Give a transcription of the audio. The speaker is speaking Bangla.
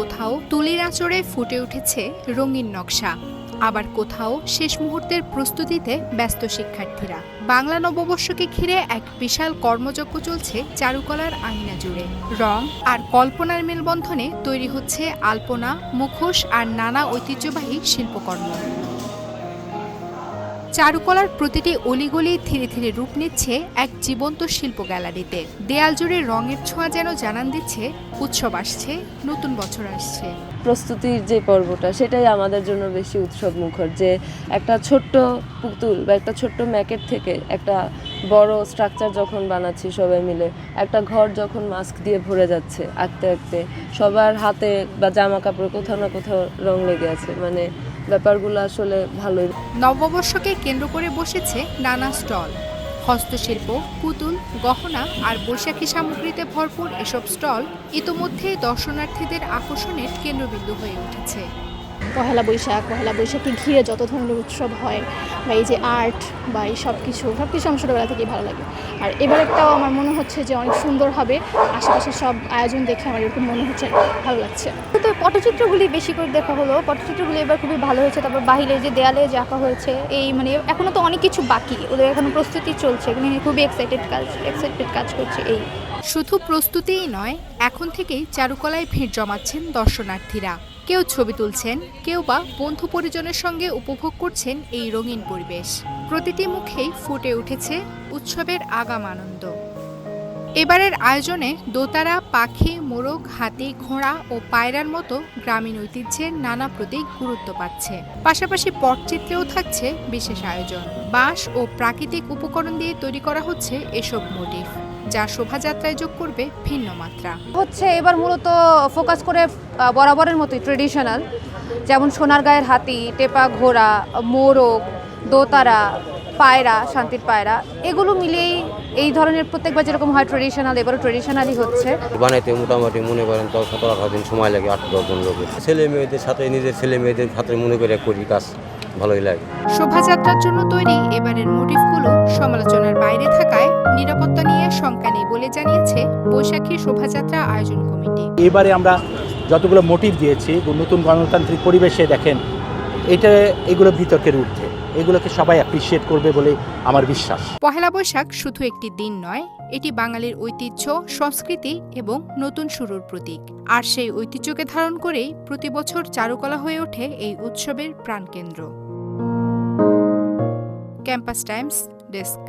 কোথাও তুলির আঁচড়ে ফুটে উঠেছে রঙিন নকশা, আবার কোথাও শেষ মুহূর্তের প্রস্তুতিতে ব্যস্ত শিক্ষার্থীরা। বাংলা নববর্ষকে ঘিরে এক বিশাল কর্মযজ্ঞ চলছে চারুকলার আঙিনা জুড়ে। রং আর কল্পনার মেলবন্ধনে তৈরি হচ্ছে আলপনা, মুখোশ আর নানা ঐতিহ্যবাহী শিল্পকর্ম। চারুকলার প্রতিটি অলিগলি ধীরে ধীরে রূপ নিচ্ছে এক জীবন্ত শিল্প গ্যালারিতে। দেয়াল জুড়ে রঙের ছোঁয়া যেন জানান দিচ্ছে উৎসব আসছে, নতুন বছর আসছে। প্রস্তুতির যে পর্বটা সেটাই আমাদের জন্য বেশি উৎসব মুখর, যে একটা ছোট্ট পুতুল বা একটা ছোট্ট ম্যাকেট থেকে একটা বড় স্ট্রাকচার যখন বানাচ্ছি সবাই মিলে, একটা ঘর যখন মাস্ক দিয়ে ভরে যাচ্ছে আঁকতে আঁকতে, সবার হাতে বা জামা কাপড়ে কোথাও না কোথাও রং লেগে আছে, মানে ব্যাপারগুলো আসলে ভালোই। নববর্ষকে কেন্দ্র করে বসেছে নানা স্টল। হস্তশিল্প, পুতুল, গহনা আর বৈশাখী সামগ্রীতে ভরপুর এসব স্টল ইতোমধ্যে দর্শনার্থীদের আকর্ষণের কেন্দ্রবিন্দু হয়ে উঠেছে। পহেলা বৈশাখকে ঘিরে যত ধরনের উৎসব হয় বা এই যে আর্ট বা এই সব কিছু আমার ছোটোবেলা থেকেই ভালো লাগে। আর এবারেরটাও আমার মনে হচ্ছে যে অনেক সুন্দর হবে। আশেপাশে সব আয়োজন দেখে আমার এরকম মনে হচ্ছে ভালো লাগছে। তো পটচিত্রগুলি বেশি করে দেখা হলো, পটচিত্রগুলি এবার খুবই ভালো হয়েছে। তারপর বাহিরে যে দেয়ালে যে আঁকা হয়েছে, এই মানে এখনও তো অনেক কিছু বাকি, ওদের এখনো প্রস্তুতি চলছে, এগুলো নিয়ে খুবই এক্সাইটেড কাজ করছে। এই শুধু প্রস্তুতিই নয়, এখন থেকেই চারুকলায় ভিড় জমাচ্ছেন দর্শনার্থীরা। কেউ ছবি তুলছেন, কেউ বা বন্ধু পরিজনের সঙ্গে উপভোগ করছেন এই রঙিন পরিবেশ। প্রতিটি মুখেই ফুটে উঠেছে উৎসবের আগাম আনন্দ। এবারের আয়োজনে দোতারা, পাখি, মোরগ, হাতি, ঘোড়া ও পায়রার মতো গ্রামীণ ঐতিহ্যের নানা প্রতীক গুরুত্ব পাচ্ছে। পাশাপাশি পটচিত্রেও থাকছে বিশেষ আয়োজন। বাঁশ ও প্রাকৃতিক উপকরণ দিয়ে তৈরি করা হচ্ছে এসব মোটিফ, যা শোভাযাত্রায় যোগ করবে ভিন্ন মাত্রা। এবার মূলত ফোকাস করে বরাবরের মতোই ট্রেডিশনাল, যেমন সোনারগাঁয়ের হাতি, টেপা ঘোড়া, মোরগ, দোতারা, পায়রা, শান্তির পায়রা, এগুলো মিলেই এই ধরনের প্রত্যেকবার যেরকম হয় ট্রেডিশনাল, এবারও ট্রেডিশনালই হচ্ছে। বানাইতে মোটামুটি মনে করেন তো 17-18 দিন সময় লাগে, 8-10 জন লোকের। ছেলে মেয়েদের সাথে, নিজের ছেলে মেয়েদের সাথে মনে করে করি কাজ, ভালোই লাগে। শোভাযাত্রার জন্য তৈরি এবারের মোটিফগুলো সমালোচনার বাইরে থাকায় নিরাপত্তা নিয়ে শঙ্কা নেই বলে জানিয়েছে বৈশাখী শোভাযাত্রা আয়োজন কমিটি। এবারে আমরা যতগুলো মোটিভ দিয়েছি নতুন গণতান্ত্রিক পরিবেশে দেখেন এগুলো বিতর্কের ঊর্ধ্বে, এগুলোকে সবাই অ্যাপ্রিসিয়েট করবে বলে আমার বিশ্বাস। পহেলা বৈশাখ শুধু একটি দিন নয়, এটি বাঙালির ঐতিহ্য, সংস্কৃতি এবং নতুন শুরুর প্রতীক। আর সেই ঐতিহ্যকে ধারণ করেই প্রতি বছর চারুকলা হয়ে ওঠে এই উৎসবের প্রাণকেন্দ্র। Campus Times desk.